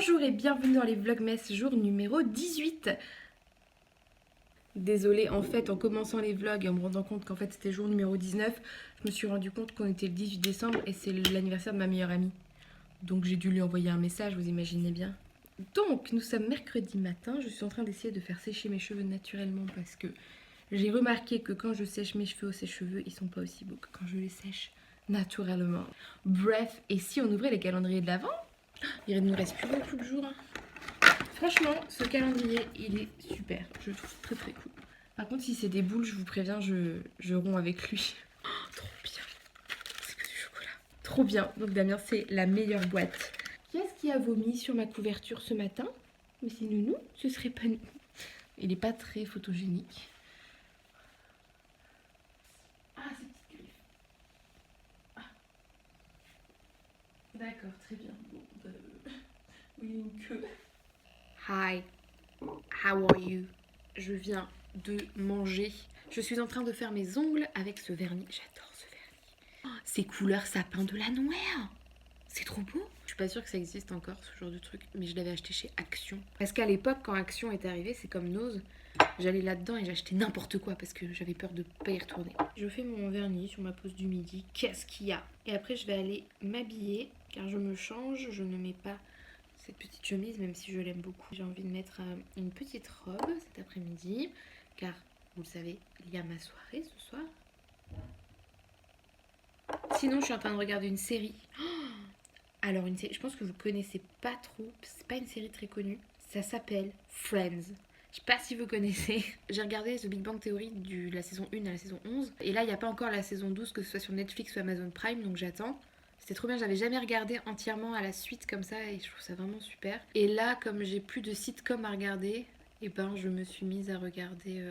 Bonjour et bienvenue dans les Vlogmas jour numéro 18. Désolée, en fait, en commençant les vlogs et en me rendant compte qu'en fait c'était jour numéro 19, je me suis rendu compte qu'on était le 18 décembre et c'est l'anniversaire de ma meilleure amie. Donc j'ai dû lui envoyer un message, vous imaginez bien. Donc nous sommes mercredi matin, je suis en train d'essayer de faire sécher mes cheveux naturellement parce que j'ai remarqué que quand je sèche mes cheveux au sèche-cheveux, ils sont pas aussi beaux que quand je les sèche naturellement. Bref, et si on ouvrait les calendriers de l'Avent, il ne nous reste plus beaucoup de jours. Franchement, ce calendrier, il est super. Je le trouve très très cool. Par contre, si c'est des boules, je vous préviens, je romps avec lui. Oh, trop bien. C'est que du chocolat. Trop bien. Donc Damien, c'est la meilleure boîte. Qu'est-ce qui a vomi sur ma couverture ce matin? Mais si nounou, ce serait pas nous. Il n'est pas très photogénique. Ah, ces petites griffes. Ah. D'accord, très bien. Bon, oui, une queue. Hi, how are you? Je viens de manger. Je suis en train de faire mes ongles avec ce vernis. J'adore ce vernis. Oh, c'est couleur sapin de la noix. C'est trop beau. Je suis pas sûre que ça existe encore ce genre de truc, mais je l'avais acheté chez Action. Parce qu'à l'époque, quand Action est arrivé, c'est comme Nose. J'allais là-dedans et j'achetais n'importe quoi parce que j'avais peur de pas y retourner. Je fais mon vernis sur ma pause du midi. Qu'est-ce qu'il y a? Et après, je vais aller m'habiller car je me change. Je ne mets pas cette petite chemise, même si je l'aime beaucoup. J'ai envie de mettre une petite robe cet après-midi, car vous le savez, il y a ma soirée ce soir. Sinon, je suis en train de regarder une série. Alors, une série, je pense que vous connaissez pas trop, c'est pas une série très connue. Ça s'appelle Friends. Je sais pas si vous connaissez. J'ai regardé The Big Bang Theory de la saison 1 à la saison 11. Et là, il n'y a pas encore la saison 12, que ce soit sur Netflix ou Amazon Prime, donc j'attends. C'était trop bien, j'avais jamais regardé entièrement à la suite comme ça et je trouve ça vraiment super. Et là, comme j'ai plus de sitcoms à regarder, et ben je me suis mise à regarder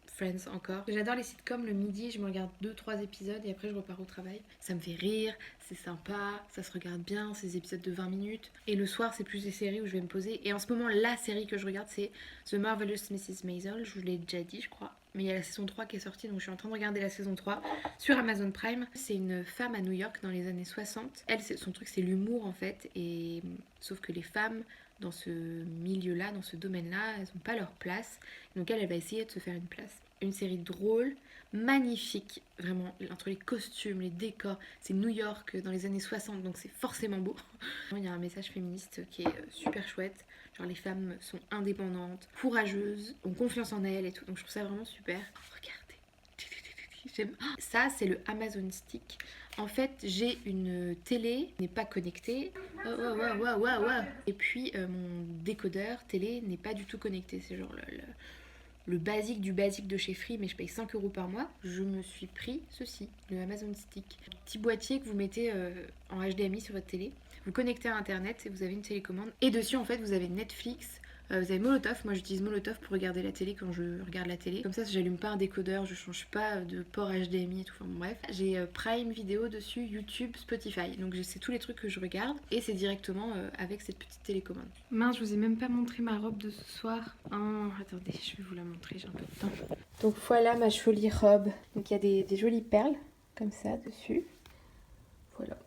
Friends encore. J'adore les sitcoms, le midi je me regarde 2-3 épisodes et après je repars au travail. Ça me fait rire, c'est sympa, ça se regarde bien, c'est des épisodes de 20 minutes. Et le soir c'est plus des séries où je vais me poser. Et en ce moment la série que je regarde c'est The Marvelous Mrs. Maisel, je vous l'ai déjà dit je crois. Mais il y a la saison 3 qui est sortie, donc je suis en train de regarder la saison 3 sur Amazon Prime. C'est une femme à New York dans les années 60. Elle, son truc, c'est l'humour en fait. Et sauf que les femmes, dans ce milieu-là, dans ce domaine-là, elles n'ont pas leur place. Donc elle va essayer de se faire une place. Une série drôle, magnifique, vraiment, entre les costumes, les décors. C'est New York dans les années 60, donc c'est forcément beau. Il y a un message féministe qui est super chouette. Genre les femmes sont indépendantes, courageuses, ont confiance en elles et tout. Donc je trouve ça vraiment super. Regardez. J'aime. Ça c'est le Amazon Stick. En fait j'ai une télé qui n'est pas connectée. Et puis mon décodeur télé n'est pas du tout connecté. C'est genre le basique du basique de chez Free, mais je paye 5 € par mois. Je me suis pris ceci, le Amazon Stick. Petit boîtier que vous mettez en HDMI sur votre télé. Vous connectez à internet et vous avez une télécommande. Et dessus en fait vous avez Netflix, vous avez Molotov. Moi j'utilise Molotov pour regarder la télé quand je regarde la télé. Comme ça j'allume pas un décodeur, je change pas de port HDMI et tout. Enfin bon, bref. J'ai Prime Vidéo dessus, YouTube, Spotify. Donc c'est tous les trucs que je regarde et c'est directement avec cette petite télécommande. Mince, je vous ai même pas montré ma robe de ce soir. Oh, attendez, je vais vous la montrer, j'ai un peu de temps. Donc voilà ma jolie robe. Donc il y a des jolies perles comme ça dessus. Voilà.